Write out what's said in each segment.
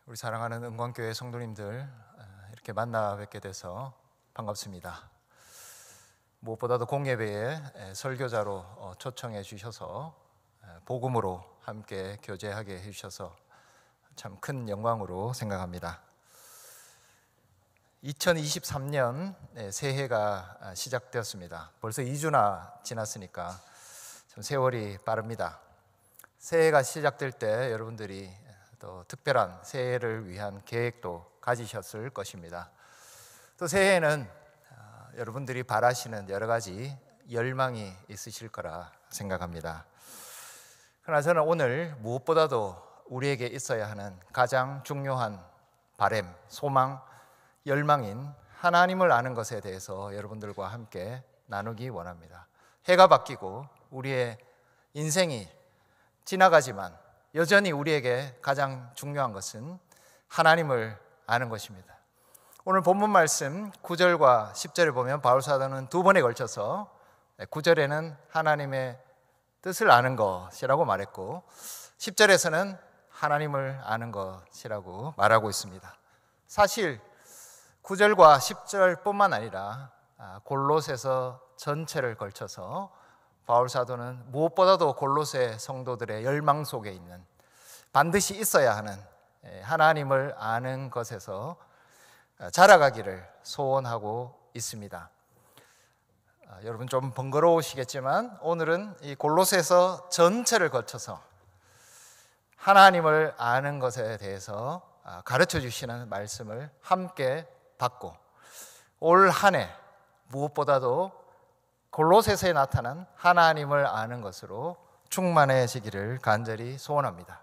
우리 사랑하는 은광교회 성도님들 이렇게 만나 뵙게 돼서 반갑습니다. 무엇보다도 공예배에 설교자로 초청해 주셔서 복음으로 함께 교제하게 해주셔서 참 큰 영광으로 생각합니다. 2023년 새해가 시작되었습니다. 벌써 2주나 지났으니까 참 세월이 빠릅니다. 새해가 시작될 때 여러분들이 또 특별한 새해를 위한 계획도 가지셨을 것입니다. 또 새해에는 여러분들이 바라시는 여러 가지 열망이 있으실 거라 생각합니다. 그러나 저는 오늘 무엇보다도 우리에게 있어야 하는 가장 중요한 바람, 소망, 열망인 하나님을 아는 것에 대해서 여러분들과 함께 나누기 원합니다. 해가 바뀌고 우리의 인생이 지나가지만 여전히 우리에게 가장 중요한 것은 하나님을 아는 것입니다. 오늘 본문 말씀 9절과 10절을 보면 바울 사도는 두 번에 걸쳐서 9절에는 하나님의 뜻을 아는 것이라고 말했고 10절에서는 하나님을 아는 것이라고 말하고 있습니다. 사실 9절과 10절뿐만 아니라 골로새서 전체를 걸쳐서 바울 사도는 무엇보다도 골로새 성도들의 열망 속에 있는 반드시 있어야 하는 하나님을 아는 것에서 자라가기를 소원하고 있습니다. 여러분 좀 번거로우시겠지만 오늘은 이 골로새서 전체를 거쳐서 하나님을 아는 것에 대해서 가르쳐 주시는 말씀을 함께 받고 올 한 해 무엇보다도 골로새서에 나타난 하나님을 아는 것으로 충만해지기를 간절히 소원합니다.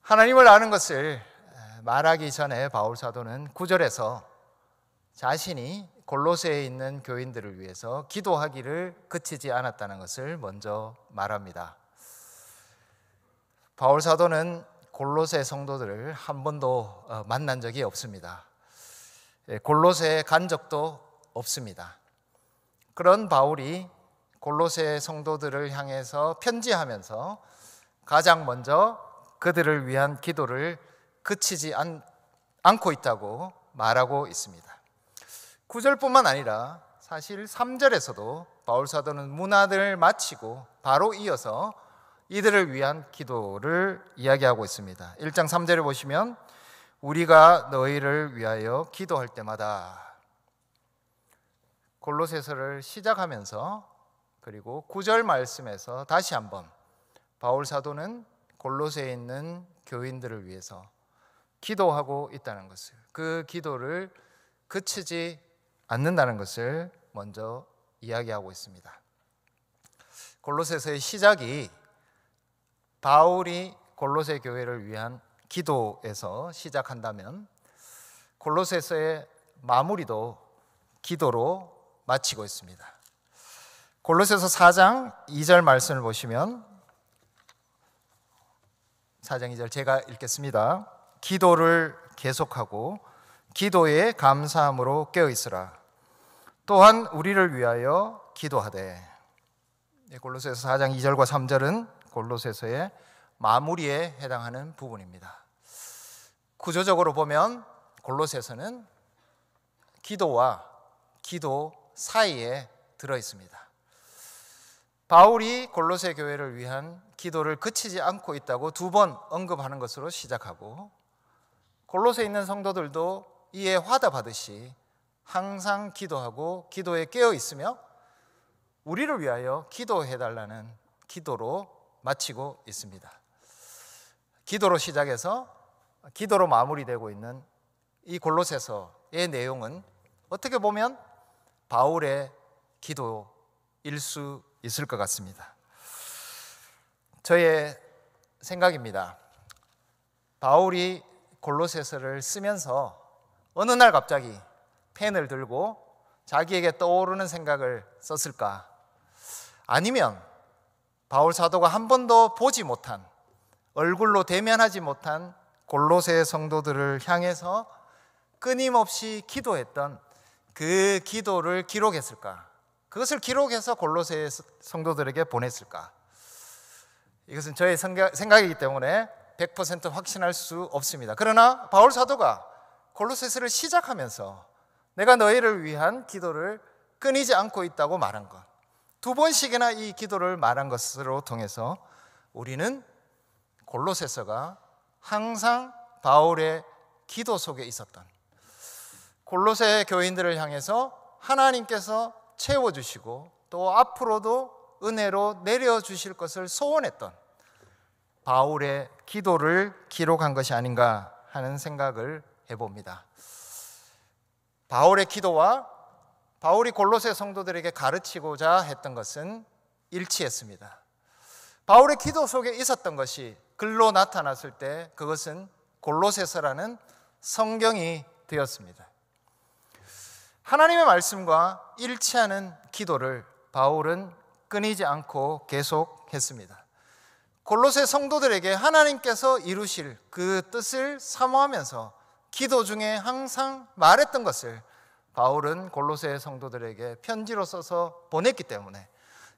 하나님을 아는 것을 말하기 전에 바울 사도는 9절에서 자신이 골로새에 있는 교인들을 위해서 기도하기를 그치지 않았다는 것을 먼저 말합니다. 바울 사도는 골로새 성도들을 한 번도 만난 적이 없습니다. 골로새에 간 적도 없습니다. 그런 바울이 골로새 성도들을 향해서 편지하면서 가장 먼저 그들을 위한 기도를 그치지 않고 있다고 말하고 있습니다. 9절뿐만 아니라 사실 3절에서도 바울 사도는 문안을 마치고 바로 이어서 이들을 위한 기도를 이야기하고 있습니다. 1장 3절을 보시면 우리가 너희를 위하여 기도할 때마다 골로새서를 시작하면서 그리고 9절 말씀에서 다시 한번 바울 사도는 골로새에 있는 교인들을 위해서 기도하고 있다는 것을, 그 기도를 그치지 않는다는 것을 먼저 이야기하고 있습니다. 골로새서의 시작이 바울이 골로새 교회를 위한 기도에서 시작한다면 골로새서의 마무리도 기도로 마치고 있습니다. 골로새서 4장 2절 말씀을 보시면 4장 2절 제가 읽겠습니다. 기도를 계속하고 기도에 감사함으로 깨어있으라. 또한 우리를 위하여 기도하되. 골로새서 4장 2절과 3절은 골로새서의 마무리에 해당하는 부분입니다. 구조적으로 보면 골로새서는 기도와 기도 사이에 들어 있습니다. 바울이 골로새 교회를 위한 기도를 그치지 않고 있다고 두 번 언급하는 것으로 시작하고 골로새에 있는 성도들도 이에 화답하듯이 항상 기도하고 기도에 깨어 있으며 우리를 위하여 기도해달라는 기도로 마치고 있습니다. 기도로 시작해서 기도로 마무리되고 있는 이 골로새서의 내용은 어떻게 보면 바울의 기도일 수 있을 것 같습니다. 저의 생각입니다. 바울이 골로새서를 쓰면서 어느 날 갑자기 펜을 들고 자기에게 떠오르는 생각을 썼을까? 아니면 바울 사도가 한 번도 보지 못한, 얼굴로 대면하지 못한 골로새 성도들을 향해서 끊임없이 기도했던 그 기도를 기록했을까? 그것을 기록해서 골로새 성도들에게 보냈을까? 이것은 저의 생각이기 때문에 100% 확신할 수 없습니다. 그러나 바울 사도가 골로새서를 시작하면서 내가 너희를 위한 기도를 끊이지 않고 있다고 말한 것, 두 번씩이나 이 기도를 말한 것으로 통해서 우리는 골로새서가 항상 바울의 기도 속에 있었던, 골로새 교인들을 향해서 하나님께서 채워주시고 또 앞으로도 은혜로 내려주실 것을 소원했던 바울의 기도를 기록한 것이 아닌가 하는 생각을 해봅니다. 바울의 기도와 바울이 골로새 성도들에게 가르치고자 했던 것은 일치했습니다. 바울의 기도 속에 있었던 것이 글로 나타났을 때 그것은 골로새서라는 성경이 되었습니다. 하나님의 말씀과 일치하는 기도를 바울은 끊이지 않고 계속했습니다. 골로새 성도들에게 하나님께서 이루실 그 뜻을 사모하면서 기도 중에 항상 말했던 것을 바울은 골로새 성도들에게 편지로 써서 보냈기 때문에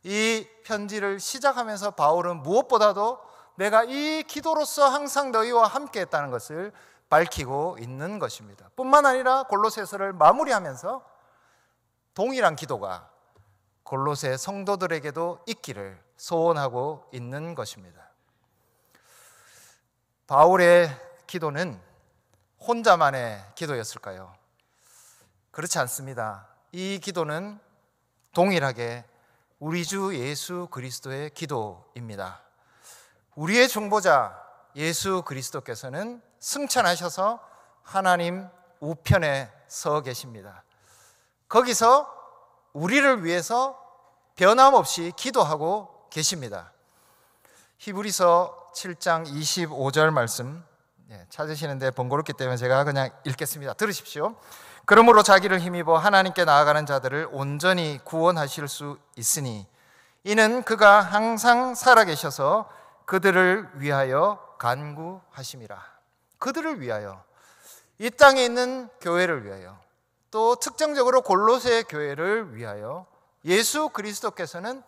이 편지를 시작하면서 바울은 무엇보다도 내가 이 기도로서 항상 너희와 함께 했다는 것을 밝히고 있는 것입니다. 뿐만 아니라 골로새서를 마무리하면서 동일한 기도가 골로새 성도들에게도 있기를 소원하고 있는 것입니다. 바울의 기도는 혼자만의 기도였을까요? 그렇지 않습니다. 이 기도는 동일하게 우리 주 예수 그리스도의 기도입니다. 우리의 중보자 예수 그리스도께서는 승천하셔서 하나님 우편에 서 계십니다. 거기서 우리를 위해서 변함없이 기도하고 계십니다. 히브리서 7장 25절 말씀 찾으시는데 번거롭기 때문에 제가 그냥 읽겠습니다. 들으십시오. 그러므로 자기를 힘입어 하나님께 나아가는 자들을 온전히 구원하실 수 있으니 이는 그가 항상 살아계셔서 그들을 위하여 간구하심이라. 그들을 위하여, 이 땅에 있는 교회를 위하여, 또 특정적으로 골로새 교회를 위하여 예수 그리스도께서는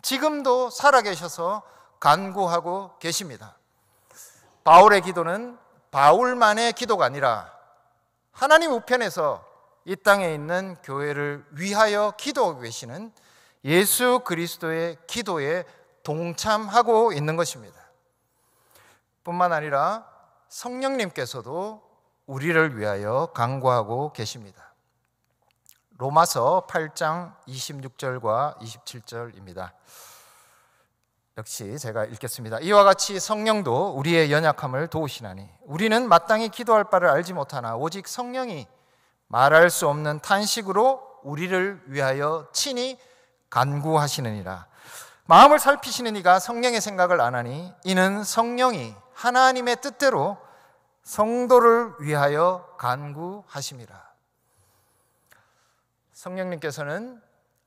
지금도 살아계셔서 간구하고 계십니다. 바울의 기도는 바울만의 기도가 아니라 하나님 우편에서 이 땅에 있는 교회를 위하여 기도하고 계시는 예수 그리스도의 기도에 동참하고 있는 것입니다. 뿐만 아니라 성령님께서도 우리를 위하여 간구하고 계십니다. 로마서 8장 26절과 27절입니다. 역시 제가 읽겠습니다. 이와 같이 성령도 우리의 연약함을 도우시나니 우리는 마땅히 기도할 바를 알지 못하나 오직 성령이 말할 수 없는 탄식으로 우리를 위하여 친히 간구하시느니라. 마음을 살피시는 이가 성령의 생각을 아나니 이는 성령이 하나님의 뜻대로 성도를 위하여 간구하심이라. 성령님께서는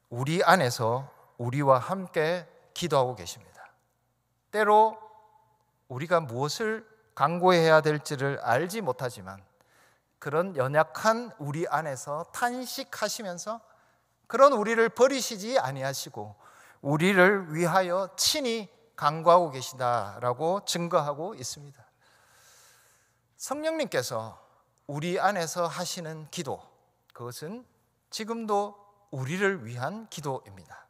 우리 안에서 우리와 함께 기도하고 계십니다. 때로 우리가 무엇을 간구해야 될지를 알지 못하지만 그런 연약한 우리 안에서 탄식하시면서 그런 우리를 버리시지 아니하시고 우리를 위하여 친히 간구하고 계시다라고 증거하고 있습니다. 성령님께서 우리 안에서 하시는 기도, 그것은 지금도 우리를 위한 기도입니다.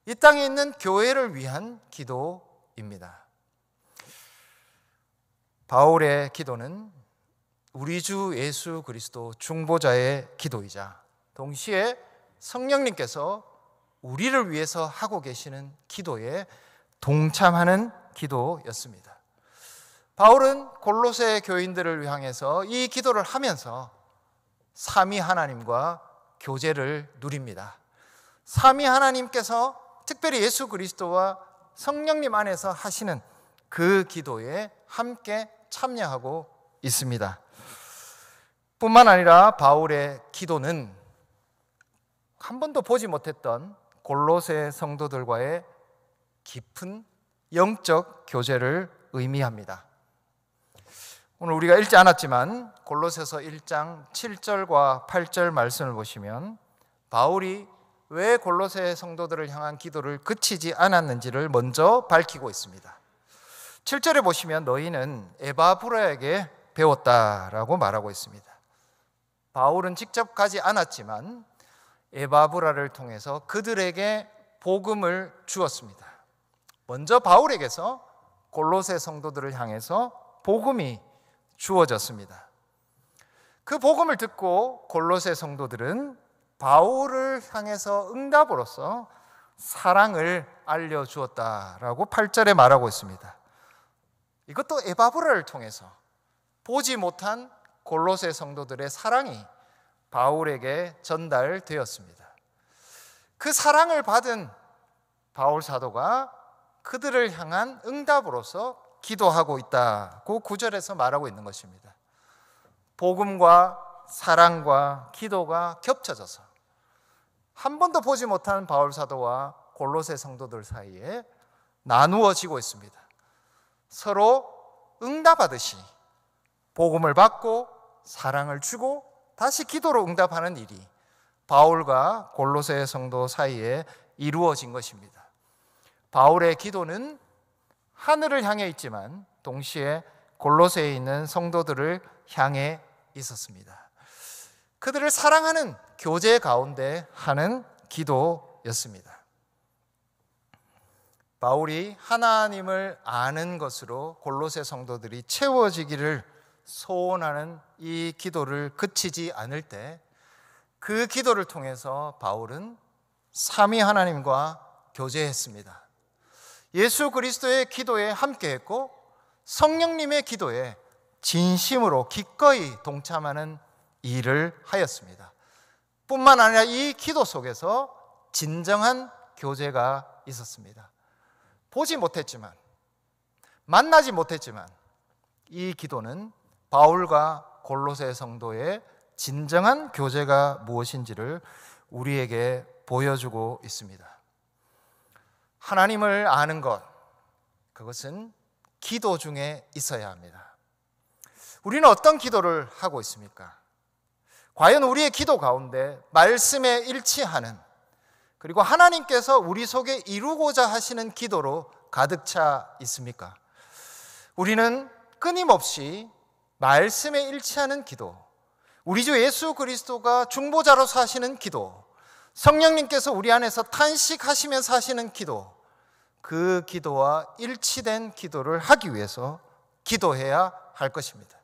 이 땅에 있는 교회를 위한 기도입니다. 바울의 기도는 우리 주 예수 그리스도 중보자의 기도이자 동시에 성령님께서 우리를 위해서 하고 계시는 기도에 동참하는 기도였습니다. 바울은 골로새 교인들을 향해서 이 기도를 하면서 삼위 하나님과 교제를 누립니다. 삼위 하나님께서 특별히 예수 그리스도와 성령님 안에서 하시는 그 기도에 함께 참여하고 있습니다. 뿐만 아니라 바울의 기도는 한 번도 보지 못했던 골로새 성도들과의 깊은 영적 교제를 의미합니다. 오늘 우리가 읽지 않았지만 골로새서 1장 7절과 8절 말씀을 보시면 바울이 왜 골로새 성도들을 향한 기도를 그치지 않았는지를 먼저 밝히고 있습니다. 7절에 보시면 너희는 에바브라에게 배웠다라고 말하고 있습니다. 바울은 직접 가지 않았지만 에바브라를 통해서 그들에게 복음을 주었습니다. 먼저 바울에게서 골로새 성도들을 향해서 복음이 주어졌습니다. 그 복음을 듣고 골로새 성도들은 바울을 향해서 응답으로서 사랑을 알려주었다라고 8절에 말하고 있습니다. 이것도 에바브라를 통해서 보지 못한 골로새 성도들의 사랑이 바울에게 전달되었습니다. 그 사랑을 받은 바울 사도가 그들을 향한 응답으로서 기도하고 있다고 9절에서 말하고 있는 것입니다. 복음과 사랑과 기도가 겹쳐져서 한 번도 보지 못한 바울 사도와 골로새 성도들 사이에 나누어지고 있습니다. 서로 응답하듯이 복음을 받고 사랑을 주고 다시 기도로 응답하는 일이 바울과 골로새 성도 사이에 이루어진 것입니다. 바울의 기도는 하늘을 향해 있지만 동시에 골로새에 있는 성도들을 향해 있었습니다. 그들을 사랑하는 교제 가운데 하는 기도였습니다. 바울이 하나님을 아는 것으로 골로새 성도들이 채워지기를 소원하는 이 기도를 그치지 않을 때 그 기도를 통해서 바울은 삼위 하나님과 교제했습니다. 예수 그리스도의 기도에 함께했고 성령님의 기도에 진심으로 기꺼이 동참하는 일을 하였습니다. 뿐만 아니라 이 기도 속에서 진정한 교제가 있었습니다. 보지 못했지만, 만나지 못했지만 이 기도는 바울과 골로새 성도의 진정한 교제가 무엇인지를 우리에게 보여주고 있습니다. 하나님을 아는 것, 그것은 기도 중에 있어야 합니다. 우리는 어떤 기도를 하고 있습니까? 과연 우리의 기도 가운데 말씀에 일치하는, 그리고 하나님께서 우리 속에 이루고자 하시는 기도로 가득 차 있습니까? 우리는 끊임없이 말씀에 일치하는 기도, 우리 주 예수 그리스도가 중보자로서 하시는 기도, 성령님께서 우리 안에서 탄식하시면서 하시는 기도, 그 기도와 일치된 기도를 하기 위해서 기도해야 할 것입니다.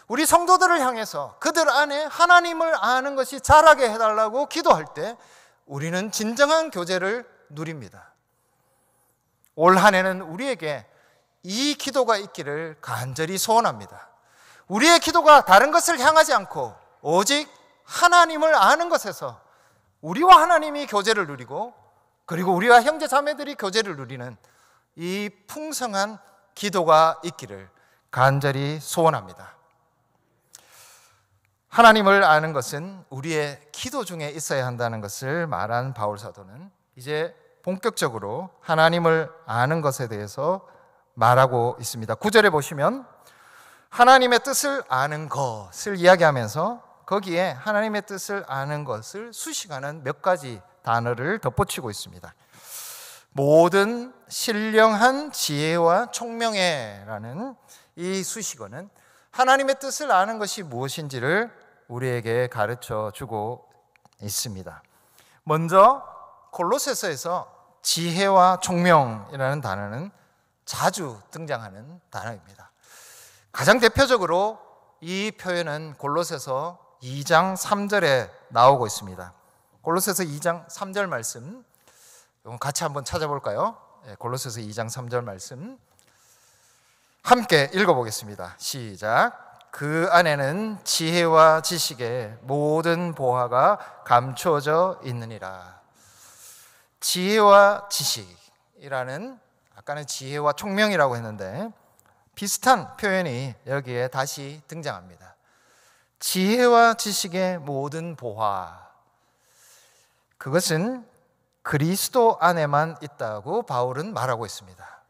우리 성도들을 향해서 그들 안에 하나님을 아는 것이 자라게 해달라고 기도할 때 우리는 진정한 교제를 누립니다. 올 한 해는 우리에게 이 기도가 있기를 간절히 소원합니다. 우리의 기도가 다른 것을 향하지 않고 오직 하나님을 아는 것에서 우리와 하나님이 교제를 누리고, 그리고 우리와 형제 자매들이 교제를 누리는 이 풍성한 기도가 있기를 간절히 소원합니다. 하나님을 아는 것은 우리의 기도 중에 있어야 한다는 것을 말한 바울 사도는 이제 본격적으로 하나님을 아는 것에 대해서 말하고 있습니다. 9절에 보시면 하나님의 뜻을 아는 것을 이야기하면서 거기에 하나님의 뜻을 아는 것을 수식하는 몇 가지 단어를 덧붙이고 있습니다. 모든 신령한 지혜와 총명에라는 이 수식어는 하나님의 뜻을 아는 것이 무엇인지를 우리에게 가르쳐 주고 있습니다. 먼저 골로새서에서 지혜와 총명이라는 단어는 자주 등장하는 단어입니다. 가장 대표적으로 이 표현은 골로새서 2장 3절에 나오고 있습니다. 골로새서 2장 3절 말씀 같이 한번 찾아볼까요? 골로새서 2장 3절 말씀 함께 읽어보겠습니다. 시작. 그 안에는 지혜와 지식의 모든 보화가 감추어져 있느니라. 지혜와 지식이라는, 아까는 지혜와 총명이라고 했는데 비슷한 표현이 여기에 다시 등장합니다. 지혜와 지식의 모든 보화, 그것은 그리스도 안에만 있다고 바울은 말하고 있습니다.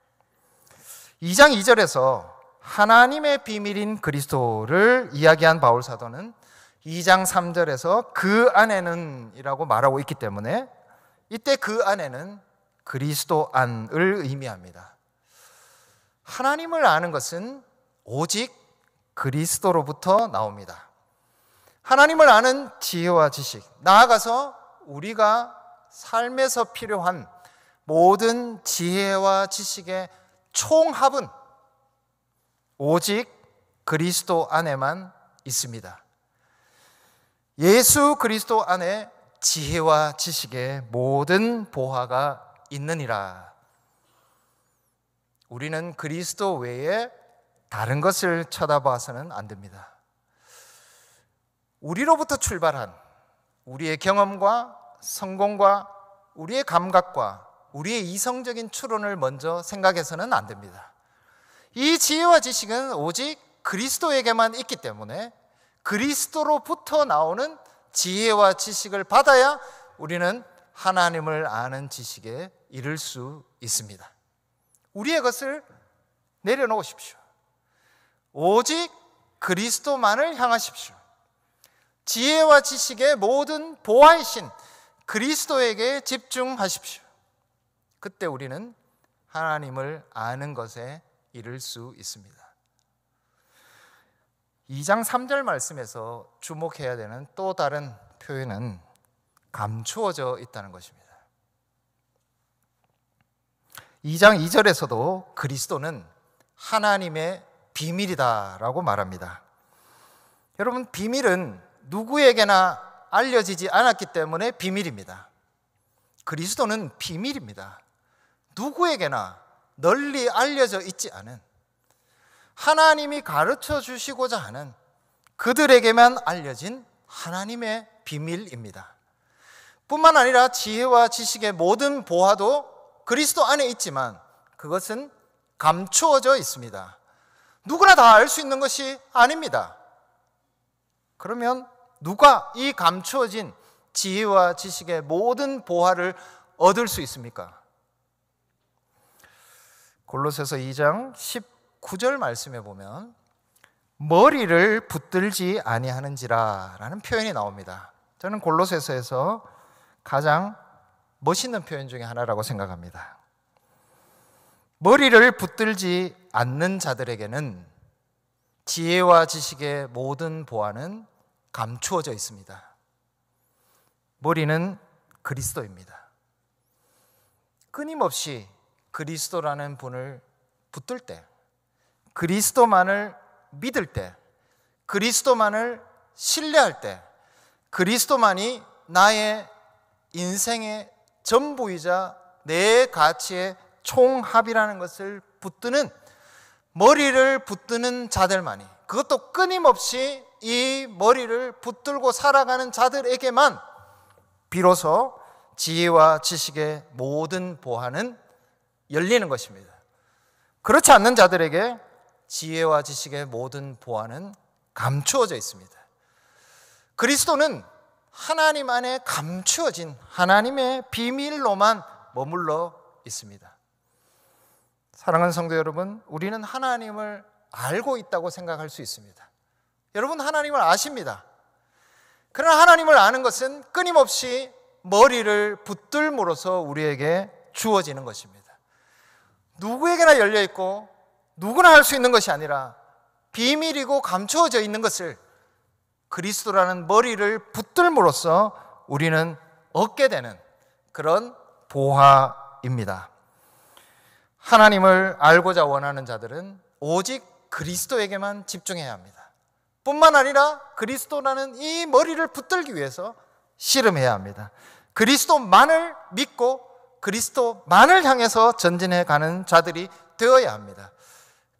2장 2절에서 하나님의 비밀인 그리스도를 이야기한 바울 사도는 2장 3절에서 그 안에는 이라고 말하고 있기 때문에 이때 그 안에는 그리스도 안을 의미합니다. 하나님을 아는 것은 오직 그리스도로부터 나옵니다. 하나님을 아는 지혜와 지식, 나아가서 우리가 삶에서 필요한 모든 지혜와 지식의 총합은 오직 그리스도 안에만 있습니다. 예수 그리스도 안에 지혜와 지식의 모든 보화가 있느니라. 우리는 그리스도 외에 다른 것을 쳐다봐서는 안 됩니다. 우리로부터 출발한 우리의 경험과 성공과 우리의 감각과 우리의 이성적인 추론을 먼저 생각해서는 안 됩니다. 이 지혜와 지식은 오직 그리스도에게만 있기 때문에 그리스도로부터 나오는 지혜와 지식을 받아야 우리는 하나님을 아는 지식에 이를 수 있습니다. 우리의 것을 내려놓으십시오. 오직 그리스도만을 향하십시오. 지혜와 지식의 모든 보화이신 그리스도에게 집중하십시오. 그때 우리는 하나님을 아는 것에 이를 수 있습니다. 2장 3절 말씀에서 주목해야 되는 또 다른 표현은 감추어져 있다는 것입니다. 2장 2절에서도 그리스도는 하나님의 비밀이다라고 말합니다. 여러분, 비밀은 누구에게나 알려지지 않았기 때문에 비밀입니다. 그리스도는 비밀입니다. 누구에게나 널리 알려져 있지 않은, 하나님이 가르쳐 주시고자 하는 그들에게만 알려진 하나님의 비밀입니다. 뿐만 아니라 지혜와 지식의 모든 보화도 그리스도 안에 있지만 그것은 감추어져 있습니다. 누구나 다 알 수 있는 것이 아닙니다. 그러면 누가 이 감추어진 지혜와 지식의 모든 보화를 얻을 수 있습니까? 골로새서 2장 19절 말씀에 보면 머리를 붙들지 아니하는지라 라는 표현이 나옵니다. 저는 골로새서에서 가장 멋있는 표현 중에 하나라고 생각합니다. 머리를 붙들지 않는 자들에게는 지혜와 지식의 모든 보화는 감추어져 있습니다. 머리는 그리스도입니다. 끊임없이 그리스도라는 분을 붙들 때, 그리스도만을 믿을 때, 그리스도만을 신뢰할 때, 그리스도만이 나의 인생의 전부이자 내 가치의 총합이라는 것을 붙드는, 머리를 붙드는 자들만이, 그것도 끊임없이 이 머리를 붙들고 살아가는 자들에게만 비로소 지혜와 지식의 모든 보화는 열리는 것입니다. 그렇지 않는 자들에게 지혜와 지식의 모든 보화는 감추어져 있습니다. 그리스도는 하나님 안에 감추어진 하나님의 비밀로만 머물러 있습니다. 사랑하는 성도 여러분, 우리는 하나님을 알고 있다고 생각할 수 있습니다. 여러분, 하나님을 아십니다. 그러나 하나님을 아는 것은 끊임없이 머리를 붙들므로써 우리에게 주어지는 것입니다. 누구에게나 열려있고 누구나 할 수 있는 것이 아니라 비밀이고 감추어져 있는 것을 그리스도라는 머리를 붙들므로써 우리는 얻게 되는 그런 보화입니다. 하나님을 알고자 원하는 자들은 오직 그리스도에게만 집중해야 합니다. 뿐만 아니라 그리스도라는 이 머리를 붙들기 위해서 씨름해야 합니다. 그리스도만을 믿고 그리스도만을 향해서 전진해 가는 자들이 되어야 합니다.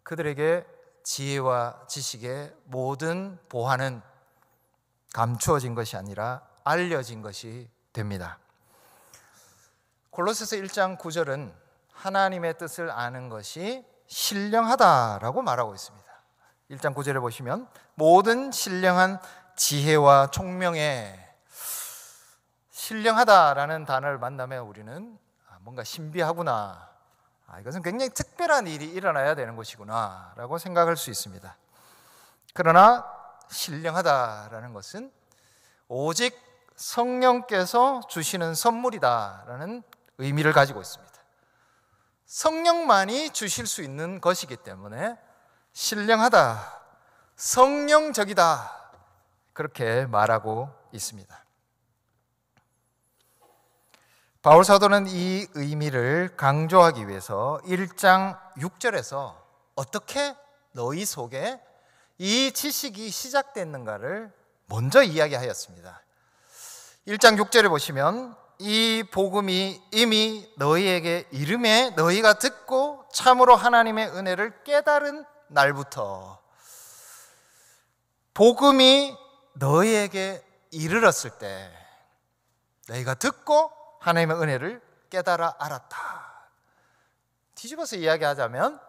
그들에게 지혜와 지식의 모든 보화는 감추어진 것이 아니라 알려진 것이 됩니다. 골로새서 1장 9절은 하나님의 뜻을 아는 것이 신령하다라고 말하고 있습니다. 1장 9절에 보시면 모든 신령한 지혜와 총명에, 신령하다라는 단어를 만나면 우리는 뭔가 신비하구나, 이것은 굉장히 특별한 일이 일어나야 되는 것이구나 라고 생각할 수 있습니다. 그러나 신령하다라는 것은 오직 성령께서 주시는 선물이다라는 의미를 가지고 있습니다. 성령만이 주실 수 있는 것이기 때문에 신령하다, 성령적이다, 그렇게 말하고 있습니다. 바울 사도는 이 의미를 강조하기 위해서 1장 6절에서 어떻게 너희 속에 이 지식이 시작됐는가를 먼저 이야기하였습니다. 1장 6절에 보시면 이 복음이 이미 너희에게 이름에 너희가 듣고 참으로 하나님의 은혜를 깨달은 날부터, 복음이 너희에게 이르렀을 때 너희가 듣고 하나님의 은혜를 깨달아 알았다. 뒤집어서 이야기하자면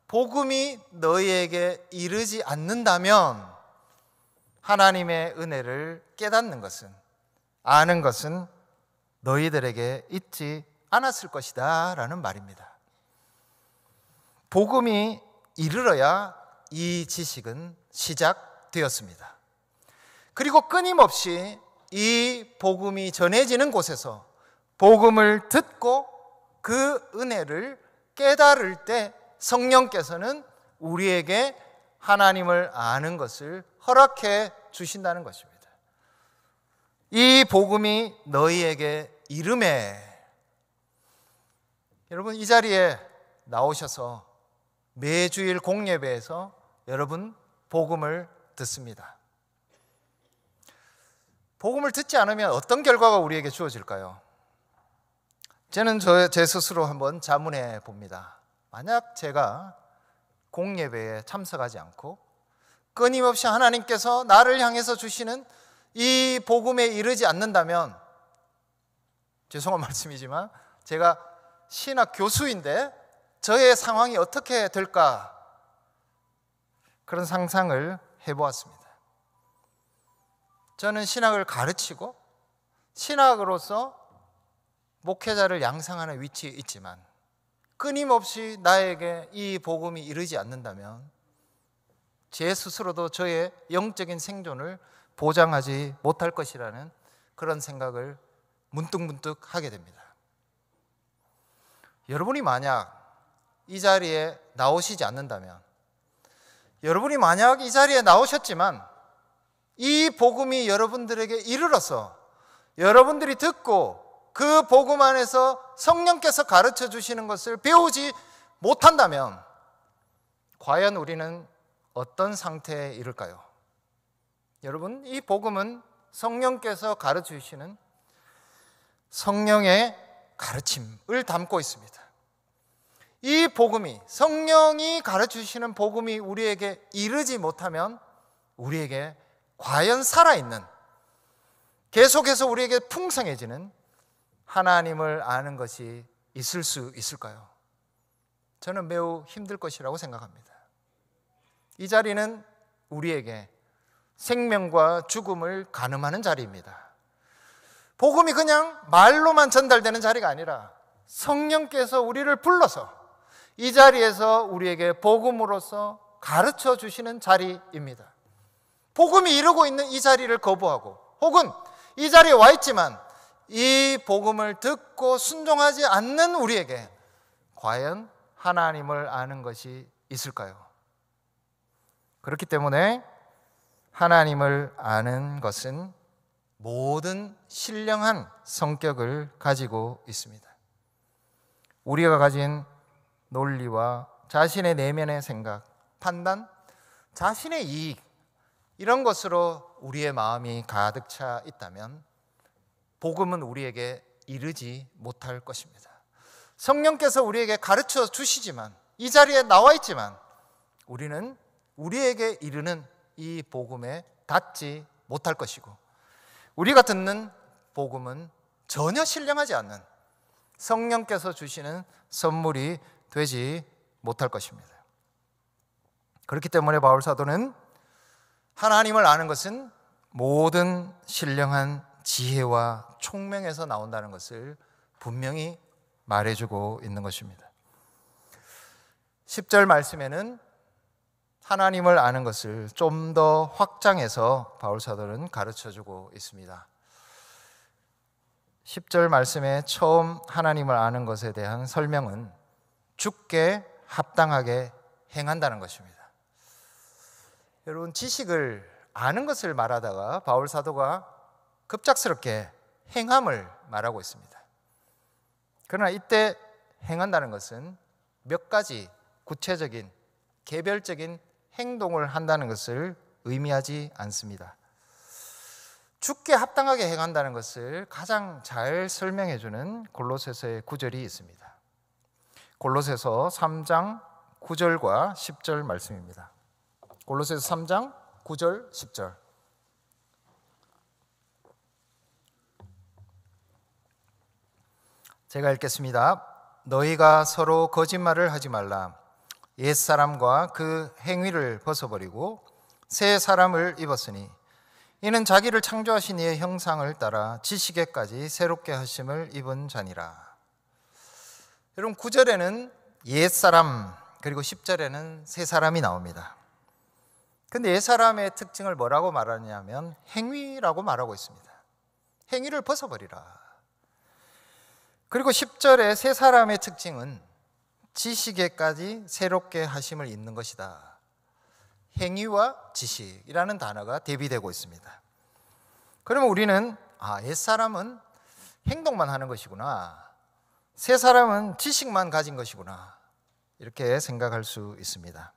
복음이 너희에게 이르지 않는다면 하나님의 은혜를 깨닫는 것은, 아는 것은 너희들에게 있지 않았을 것이다 라는 말입니다. 복음이 이르러야 이 지식은 시작되었습니다. 그리고 끊임없이 이 복음이 전해지는 곳에서 복음을 듣고 그 은혜를 깨달을 때 성령께서는 우리에게 하나님을 아는 것을 허락해 주신다는 것입니다. 이 복음이 너희에게 이름에, 여러분 이 자리에 나오셔서 매주일 공예배에서 여러분 복음을 듣습니다. 복음을 듣지 않으면 어떤 결과가 우리에게 주어질까요? 저는 제 스스로 한번 자문해 봅니다. 만약 제가 공예배에 참석하지 않고 끊임없이 하나님께서 나를 향해서 주시는 이 복음에 이르지 않는다면, 죄송한 말씀이지만 제가 신학 교수인데 저의 상황이 어떻게 될까, 그런 상상을 해보았습니다. 저는 신학을 가르치고 신학으로서 목회자를 양성하는 위치에 있지만 끊임없이 나에게 이 복음이 이르지 않는다면 제 스스로도 저의 영적인 생존을 보장하지 못할 것이라는 그런 생각을 문득문득 하게 됩니다. 여러분이 만약 이 자리에 나오시지 않는다면, 여러분이 만약 이 자리에 나오셨지만 이 복음이 여러분들에게 이르러서 여러분들이 듣고 그 복음 안에서 성령께서 가르쳐 주시는 것을 배우지 못한다면 과연 우리는 어떤 상태에 이를까요? 여러분, 이 복음은 성령께서 가르쳐 주시는 성령의 가르침을 담고 있습니다. 이 복음이, 성령이 가르쳐 주시는 복음이 우리에게 이르지 못하면 우리에게 과연 살아있는, 계속해서 우리에게 풍성해지는 하나님을 아는 것이 있을 수 있을까요? 저는 매우 힘들 것이라고 생각합니다. 이 자리는 우리에게 생명과 죽음을 가늠하는 자리입니다. 복음이 그냥 말로만 전달되는 자리가 아니라 성령께서 우리를 불러서 이 자리에서 우리에게 복음으로서 가르쳐 주시는 자리입니다. 복음이 이루고 있는 이 자리를 거부하고, 혹은 이 자리에 와 있지만 이 복음을 듣고 순종하지 않는 우리에게 과연 하나님을 아는 것이 있을까요? 그렇기 때문에 하나님을 아는 것은 모든 신령한 성격을 가지고 있습니다. 우리가 가진 논리와 자신의 내면의 생각, 판단, 자신의 이익, 이런 것으로 우리의 마음이 가득 차 있다면 복음은 우리에게 이르지 못할 것입니다. 성령께서 우리에게 가르쳐 주시지만, 이 자리에 나와 있지만 우리는 우리에게 이르는 이 복음에 닿지 못할 것이고, 우리가 듣는 복음은 전혀 신령하지 않는 성령께서 주시는 선물이 되지 못할 것입니다. 그렇기 때문에 바울 사도는 하나님을 아는 것은 모든 신령한 지혜와 총명에서 나온다는 것을 분명히 말해주고 있는 것입니다. 10절 말씀에는 하나님을 아는 것을 좀 더 확장해서 바울 사도는 가르쳐주고 있습니다. 10절 말씀에 처음 하나님을 아는 것에 대한 설명은 주께 합당하게 행한다는 것입니다. 여러분, 지식을 아는 것을 말하다가 바울 사도가 급작스럽게 행함을 말하고 있습니다. 그러나 이때 행한다는 것은 몇 가지 구체적인 개별적인 행동을 한다는 것을 의미하지 않습니다. 주께 합당하게 행한다는 것을 가장 잘 설명해 주는 골로새서의 구절이 있습니다. 골로새서 3장 9절과 10절 말씀입니다. 골로새서 3장 9절 10절. 제가 읽겠습니다. 너희가 서로 거짓말을 하지 말라. 옛사람과 그 행위를 벗어버리고 새 사람을 입었으니 이는 자기를 창조하신 이의 형상을 따라 지식에까지 새롭게 하심을 입은 자니라. 여러분, 9절에는 옛사람 그리고 10절에는 새 사람이 나옵니다. 근데 옛사람의 특징을 뭐라고 말하냐면 행위라고 말하고 있습니다. 행위를 벗어버리라. 그리고 10절에 새 사람의 특징은 지식에까지 새롭게 하심을 입는 것이다. 행위와 지식이라는 단어가 대비되고 있습니다. 그러면 우리는 옛사람은 행동만 하는 것이구나, 새 사람은 지식만 가진 것이구나, 이렇게 생각할 수 있습니다.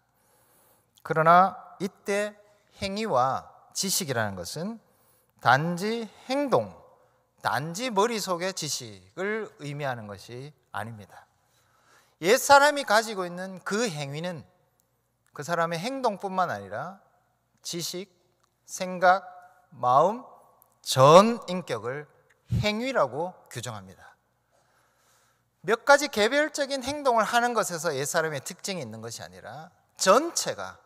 그러나 이때 행위와 지식이라는 것은 단지 행동, 단지 머릿속의 지식을 의미하는 것이 아닙니다. 옛사람이 가지고 있는 그 행위는 그 사람의 행동뿐만 아니라 지식, 생각, 마음, 전 인격을 행위라고 규정합니다. 몇 가지 개별적인 행동을 하는 것에서 옛사람의 특징이 있는 것이 아니라 전체가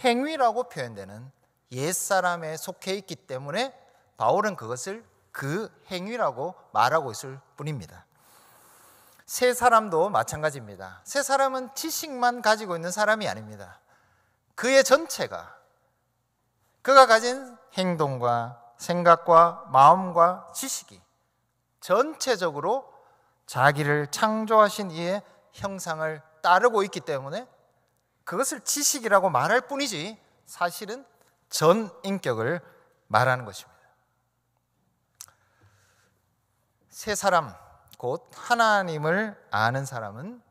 행위라고 표현되는 옛사람에 속해 있기 때문에 바울은 그것을 그 행위라고 말하고 있을 뿐입니다. 새 사람도 마찬가지입니다. 새 사람은 지식만 가지고 있는 사람이 아닙니다. 그의 전체가, 그가 가진 행동과 생각과 마음과 지식이 전체적으로 자기를 창조하신 이의 형상을 따르고 있기 때문에 그것을 지식이라고 말할 뿐이지 사실은 전 인격을 말하는 것입니다. 새 사람, 곧 하나님을 아는 사람은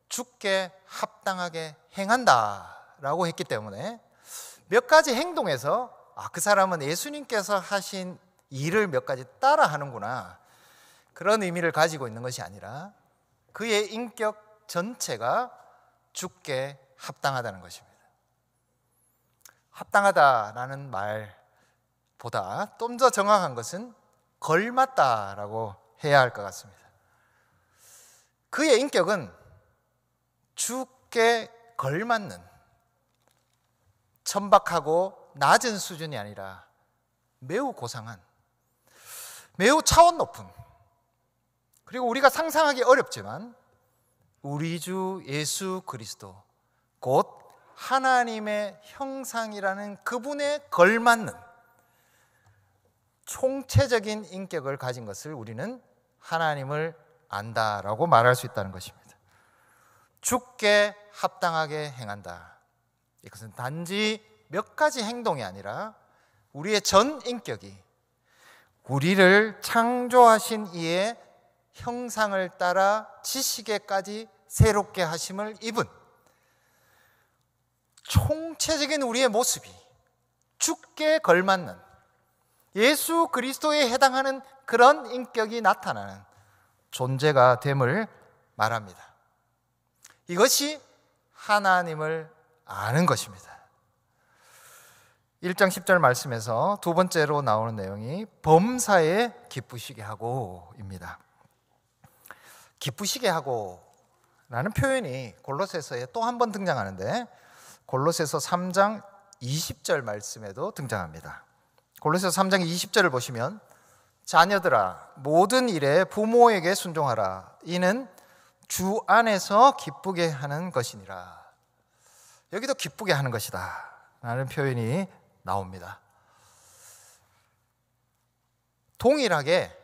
주께 합당하게 행한다라고 했기 때문에 몇 가지 행동에서 그 사람은 예수님께서 하신 일을 몇 가지 따라 하는구나, 그런 의미를 가지고 있는 것이 아니라 그의 인격 전체가 주께 합당하다는 것입니다. 합당하다라는 말보다 좀 더 정확한 것은 걸맞다라고 해야 할 것 같습니다. 그의 인격은 주께 걸맞는 천박하고 낮은 수준이 아니라 매우 고상한, 매우 차원 높은, 그리고 우리가 상상하기 어렵지만 우리 주 예수 그리스도 곧 하나님의 형상이라는 그분에 걸맞는 총체적인 인격을 가진 것을 우리는 하나님을 안다라고 말할 수 있다는 것입니다. 주께 합당하게 행한다. 이것은 단지 몇 가지 행동이 아니라 우리의 전 인격이 우리를 창조하신 이의 형상을 따라 지식에까지 새롭게 하심을 입은 총체적인 우리의 모습이 주께 걸맞는 예수 그리스도에 해당하는 그런 인격이 나타나는 존재가 됨을 말합니다. 이것이 하나님을 아는 것입니다. 1장 10절 말씀에서 두 번째로 나오는 내용이 범사에 기쁘시게 하고입니다. 기쁘시게 하고 라는 표현이 골로새서에 또 한 번 등장하는데 골로새서 3장 20절 말씀에도 등장합니다. 골로새서 3장 20절을 보시면 자녀들아 모든 일에 부모에게 순종하라. 이는 주 안에서 기쁘게 하는 것이니라. 여기도 기쁘게 하는 것이다 라는 표현이 나옵니다. 동일하게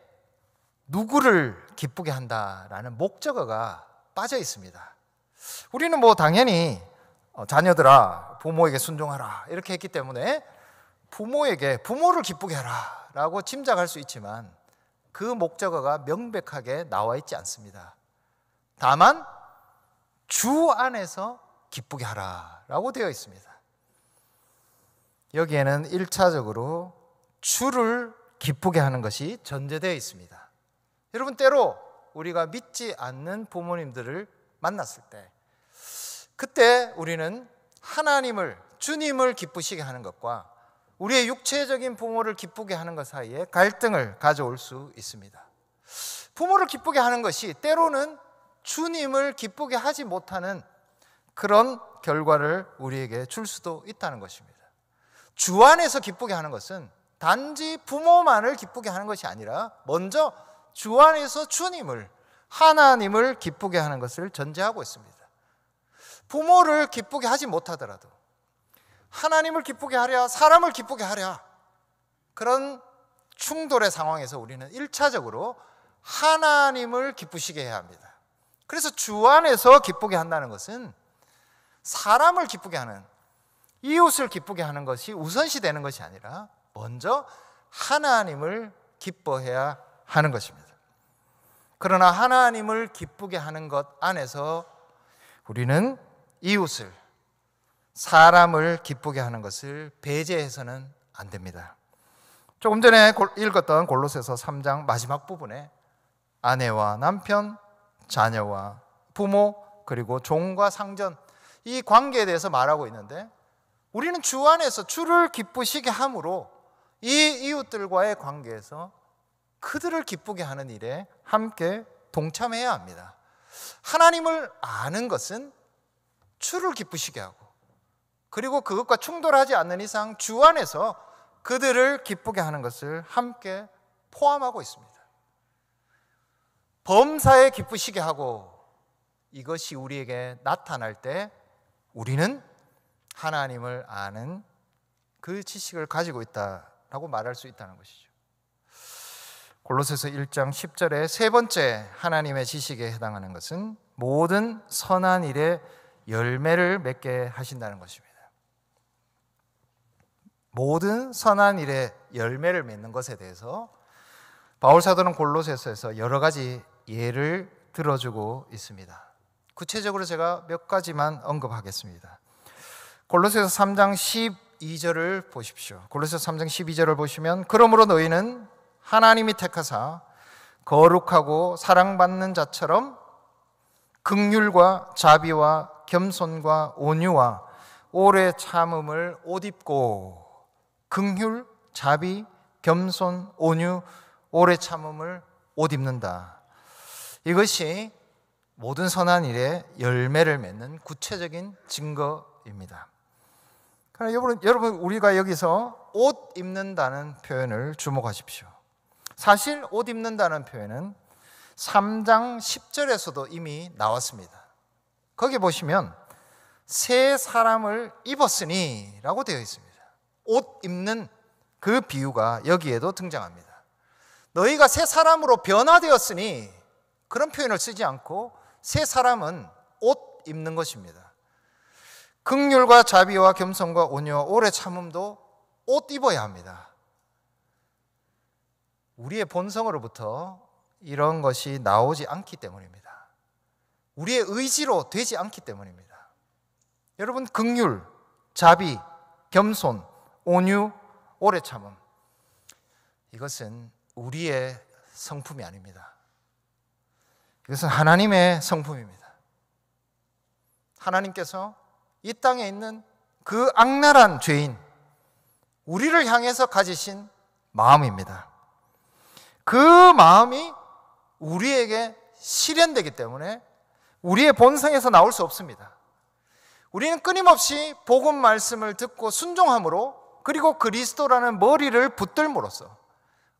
누구를 기쁘게 한다라는 목적어가 빠져 있습니다. 우리는 뭐 당연히 자녀들아 부모에게 순종하라 이렇게 했기 때문에 부모를 기쁘게 하라 라고 짐작할 수 있지만 그 목적어가 명백하게 나와 있지 않습니다. 다만 주 안에서 기쁘게 하라 라고 되어 있습니다. 여기에는 1차적으로 주를 기쁘게 하는 것이 전제되어 있습니다. 여러분, 때로 우리가 믿지 않는 부모님들을 만났을 때 그때 우리는 하나님을, 주님을 기쁘시게 하는 것과 우리의 육체적인 부모를 기쁘게 하는 것 사이에 갈등을 가져올 수 있습니다. 부모를 기쁘게 하는 것이 때로는 주님을 기쁘게 하지 못하는 그런 결과를 우리에게 줄 수도 있다는 것입니다. 주 안에서 기쁘게 하는 것은 단지 부모만을 기쁘게 하는 것이 아니라 먼저 주 안에서 주님을, 하나님을 기쁘게 하는 것을 전제하고 있습니다. 부모를 기쁘게 하지 못하더라도 하나님을 기쁘게 하랴, 사람을 기쁘게 하랴, 그런 충돌의 상황에서 우리는 1차적으로 하나님을 기쁘시게 해야 합니다. 그래서 주 안에서 기쁘게 한다는 것은 사람을 기쁘게 하는, 이웃을 기쁘게 하는 것이 우선시 되는 것이 아니라 먼저 하나님을 기뻐해야 하는 것입니다. 그러나 하나님을 기쁘게 하는 것 안에서 우리는 이웃을, 사람을 기쁘게 하는 것을 배제해서는 안 됩니다. 조금 전에 읽었던 골로새서 3장 마지막 부분에 아내와 남편, 자녀와 부모, 그리고 종과 상전, 이 관계에 대해서 말하고 있는데 우리는 주 안에서 주를 기쁘시게 함으로 이 이웃들과의 관계에서 그들을 기쁘게 하는 일에 함께 동참해야 합니다. 하나님을 아는 것은 주를 기쁘시게 하고, 그리고 그것과 충돌하지 않는 이상 주 안에서 그들을 기쁘게 하는 것을 함께 포함하고 있습니다. 범사에 기쁘시게 하고, 이것이 우리에게 나타날 때 우리는 하나님을 아는 그 지식을 가지고 있다라고 말할 수 있다는 것이죠. 골로새서 1장 10절에 세 번째 하나님의 지식에 해당하는 것은 모든 선한 일에 열매를 맺게 하신다는 것입니다. 모든 선한 일에 열매를 맺는 것에 대해서 바울 사도는 골로새서에서 여러 가지 예를 들어주고 있습니다. 구체적으로 제가 몇 가지만 언급하겠습니다. 골로새서 3장 12절을 보십시오. 골로새서 3장 12절을 보시면 그러므로 너희는 하나님이 택하사 거룩하고 사랑받는 자처럼 긍휼과 자비와 겸손과 온유와 오래 참음을 옷 입고, 긍휼, 자비, 겸손, 온유, 오래 참음을 옷 입는다. 이것이 모든 선한 일에 열매를 맺는 구체적인 증거입니다. 그러나 여러분 우리가 여기서 옷 입는다는 표현을 주목하십시오. 사실 옷 입는다는 표현은 3장 10절에서도 이미 나왔습니다. 거기 보시면 새 사람을 입었으니 라고 되어 있습니다. 옷 입는 그 비유가 여기에도 등장합니다. 너희가 새 사람으로 변화되었으니, 그런 표현을 쓰지 않고 새 사람은 옷 입는 것입니다. 긍휼과 자비와 겸손과 온유와 오래 참음도 옷 입어야 합니다. 우리의 본성으로부터 이런 것이 나오지 않기 때문입니다. 우리의 의지로 되지 않기 때문입니다. 여러분, 긍휼, 자비, 겸손, 온유, 오래 참음, 이것은 우리의 성품이 아닙니다. 이것은 하나님의 성품입니다. 하나님께서 이 땅에 있는 그 악랄한 죄인, 우리를 향해서 가지신 마음입니다. 그 마음이 우리에게 실현되기 때문에 우리의 본성에서 나올 수 없습니다. 우리는 끊임없이 복음 말씀을 듣고 순종함으로, 그리고 그리스도라는 머리를 붙들므로써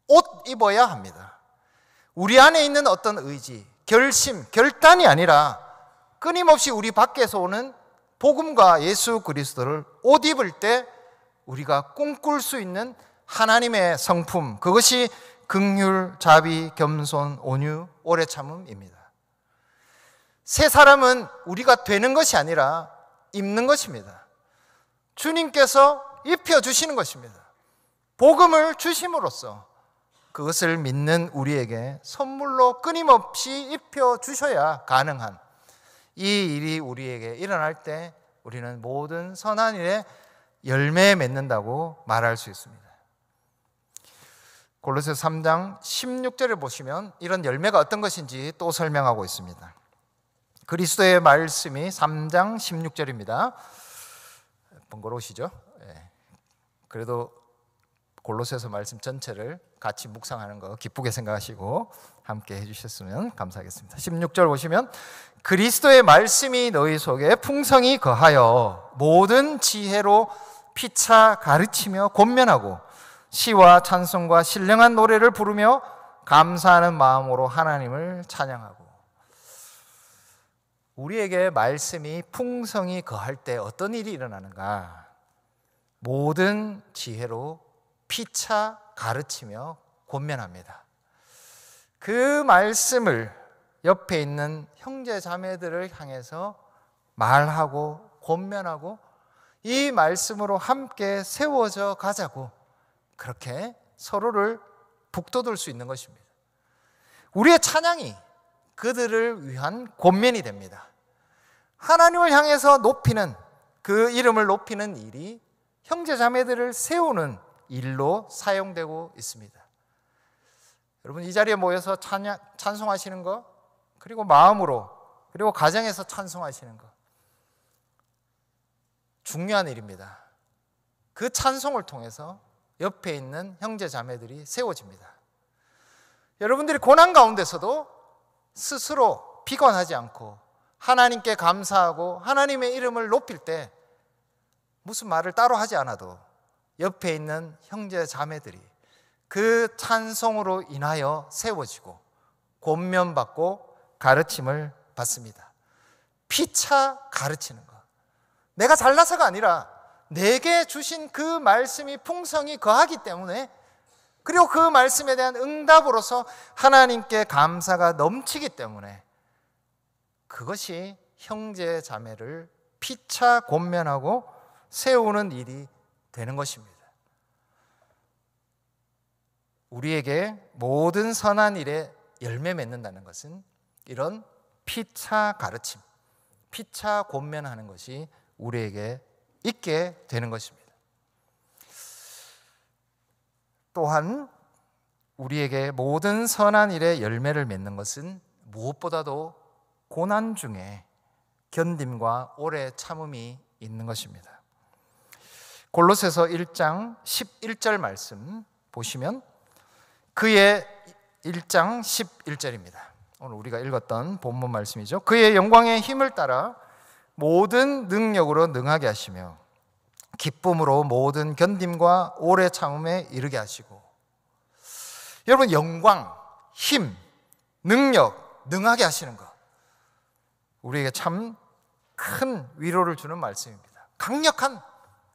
옷 입어야 합니다. 우리 안에 있는 어떤 의지, 결심, 결단이 아니라 끊임없이 우리 밖에서 오는 복음과 예수 그리스도를 옷 입을 때 우리가 꿈꿀 수 있는 하나님의 성품, 그것이 긍휼, 자비, 겸손, 온유, 오래 참음입니다. 새 사람은 우리가 되는 것이 아니라 입는 것입니다. 주님께서 입혀주시는 것입니다. 복음을 주심으로써 그것을 믿는 우리에게 선물로 끊임없이 입혀주셔야 가능한 이 일이 우리에게 일어날 때 우리는 모든 선한 일에 열매 맺는다고 말할 수 있습니다. 골로새서 3장 16절을 보시면 이런 열매가 어떤 것인지 또 설명하고 있습니다. 그리스도의 말씀이 3장 16절입니다. 번거로우시죠? 그래도 골로새서 말씀 전체를 같이 묵상하는 거 기쁘게 생각하시고 함께 해주셨으면 감사하겠습니다. 16절 보시면 그리스도의 말씀이 너희 속에 풍성히 거하여 모든 지혜로 피차 가르치며 권면하고 시와 찬송과 신령한 노래를 부르며 감사하는 마음으로 하나님을 찬양하고. 우리에게 말씀이 풍성히 거할 때 어떤 일이 일어나는가? 모든 지혜로 피차 가르치며 권면합니다. 그 말씀을 옆에 있는 형제 자매들을 향해서 말하고 권면하고 이 말씀으로 함께 세워져 가자고 그렇게 서로를 북돋을 수 있는 것입니다. 우리의 찬양이 그들을 위한 권면이 됩니다. 하나님을 향해서 높이는, 그 이름을 높이는 일이 형제 자매들을 세우는 일로 사용되고 있습니다. 여러분, 이 자리에 모여서 찬송하시는 거, 그리고 마음으로, 그리고 가정에서 찬송하시는 거 중요한 일입니다. 그 찬송을 통해서 옆에 있는 형제 자매들이 세워집니다. 여러분들이 고난 가운데서도 스스로 비관하지 않고 하나님께 감사하고 하나님의 이름을 높일 때 무슨 말을 따로 하지 않아도 옆에 있는 형제 자매들이 그 찬송으로 인하여 세워지고 권면받고 가르침을 받습니다. 피차 가르치는 것. 내가 잘나서가 아니라 내게 주신 그 말씀이 풍성히 거하기 때문에, 그리고 그 말씀에 대한 응답으로서 하나님께 감사가 넘치기 때문에 그것이 형제 자매를 피차 권면하고 세우는 일이 되는 것입니다. 우리에게 모든 선한 일에 열매 맺는다는 것은 이런 피차 가르침, 피차 권면하는 것이 우리에게 있게 되는 것입니다. 또한 우리에게 모든 선한 일에 열매를 맺는 것은 무엇보다도 고난 중에 견딤과 오래 참음이 있는 것입니다. 골로새서 1장 11절 말씀 보시면 그의 1장 11절입니다. 오늘 우리가 읽었던 본문 말씀이죠. 그의 영광의 힘을 따라 모든 능력으로 능하게 하시며 기쁨으로 모든 견딤과 오래 참음에 이르게 하시고. 여러분, 영광, 힘, 능력, 능하게 하시는 것, 우리에게 참 큰 위로를 주는 말씀입니다. 강력한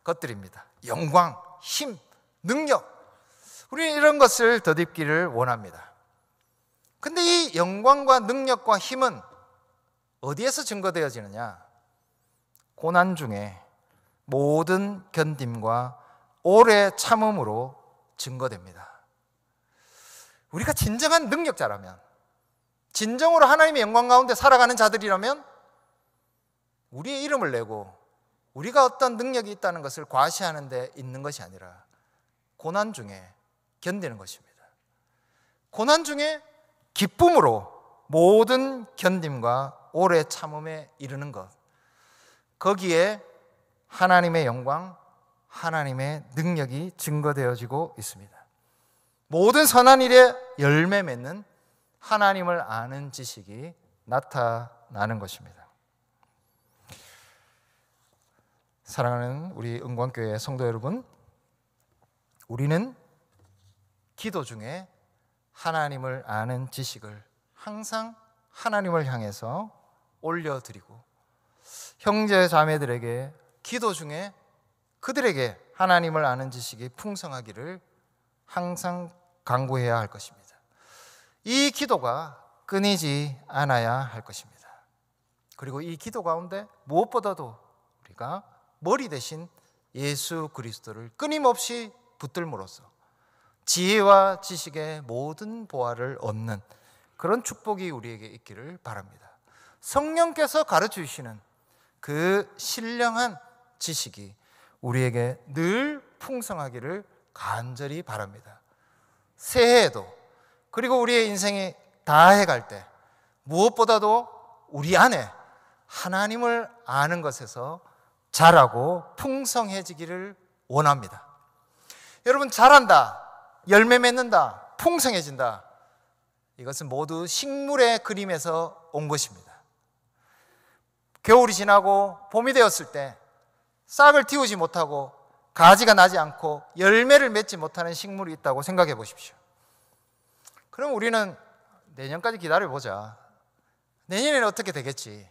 것들입니다. 영광, 힘, 능력, 우리는 이런 것을 덧입기를 원합니다. 근데 이 영광과 능력과 힘은 어디에서 증거되어지느냐? 고난 중에 모든 견딤과 오래 참음으로 증거됩니다. 우리가 진정한 능력자라면, 진정으로 하나님의 영광 가운데 살아가는 자들이라면 우리의 이름을 내고 우리가 어떤 능력이 있다는 것을 과시하는 데 있는 것이 아니라 고난 중에 견디는 것입니다. 고난 중에 기쁨으로 모든 견딤과 오래 참음에 이르는 것, 거기에 하나님의 영광, 하나님의 능력이 증거되어지고 있습니다. 모든 선한 일에 열매 맺는 하나님을 아는 지식이 나타나는 것입니다. 사랑하는 우리 은광교회 성도 여러분, 우리는 기도 중에 하나님을 아는 지식을 항상 하나님을 향해서 올려드리고, 형제 자매들에게 기도 중에 그들에게 하나님을 아는 지식이 풍성하기를 항상 간구해야 할 것입니다. 이 기도가 끊이지 않아야 할 것입니다. 그리고 이 기도 가운데 무엇보다도 우리가 머리 대신 예수 그리스도를 끊임없이 붙들므로써 지혜와 지식의 모든 보화를 얻는 그런 축복이 우리에게 있기를 바랍니다. 성령께서 가르쳐 주시는 그 신령한 지식이 우리에게 늘 풍성하기를 간절히 바랍니다. 새해에도 그리고 우리의 인생이 다해갈 때 무엇보다도 우리 안에 하나님을 아는 것에서 자라고 풍성해지기를 원합니다. 여러분, 자란다, 열매 맺는다, 풍성해진다, 이것은 모두 식물의 그림에서 온 것입니다. 겨울이 지나고 봄이 되었을 때 싹을 틔우지 못하고 가지가 나지 않고 열매를 맺지 못하는 식물이 있다고 생각해 보십시오. 그럼 우리는 내년까지 기다려보자, 내년에는 어떻게 되겠지,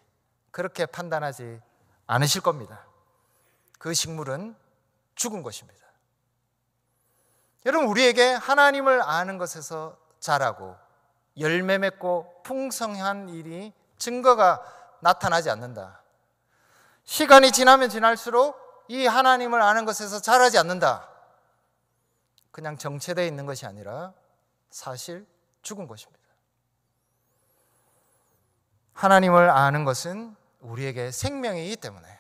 그렇게 판단하지 않으실 겁니다. 그 식물은 죽은 것입니다. 여러분, 우리에게 하나님을 아는 것에서 자라고 열매 맺고 풍성한 일이 증거가 나타나지 않는다. 시간이 지나면 지날수록 이 하나님을 아는 것에서 자라지 않는다. 그냥 정체되어 있는 것이 아니라 사실 죽은 것입니다. 하나님을 아는 것은 우리에게 생명이기 때문에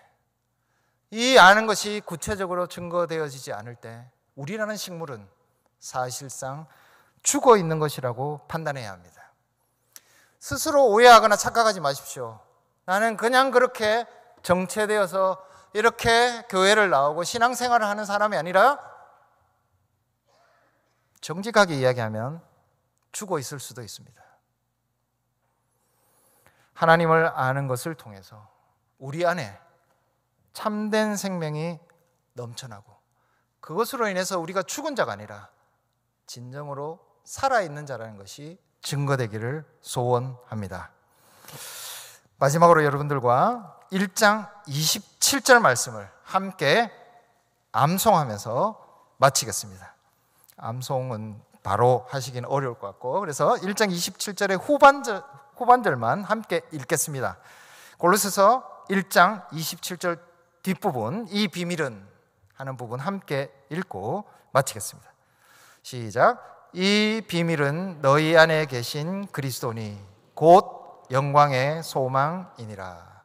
이 아는 것이 구체적으로 증거되어지지 않을 때 우리라는 식물은 사실상 죽어 있는 것이라고 판단해야 합니다. 스스로 오해하거나 착각하지 마십시오. 나는 그냥 그렇게 정체되어서 이렇게 교회를 나오고 신앙생활을 하는 사람이 아니라, 정직하게 이야기하면 죽어 있을 수도 있습니다. 하나님을 아는 것을 통해서 우리 안에 참된 생명이 넘쳐나고 그것으로 인해서 우리가 죽은 자가 아니라 진정으로 살아있는 자라는 것이 증거되기를 소원합니다. 마지막으로 여러분들과 1장 27절 말씀을 함께 암송하면서 마치겠습니다. 암송은 바로 하시기는 어려울 것 같고, 그래서 1장 27절의 후반절만 함께 읽겠습니다. 골로새서 1장 27절 뒷부분, 이 비밀은 하는 부분 함께 읽고 마치겠습니다. 시작. 이 비밀은 너희 안에 계신 그리스도니 곧 영광의 소망이니라.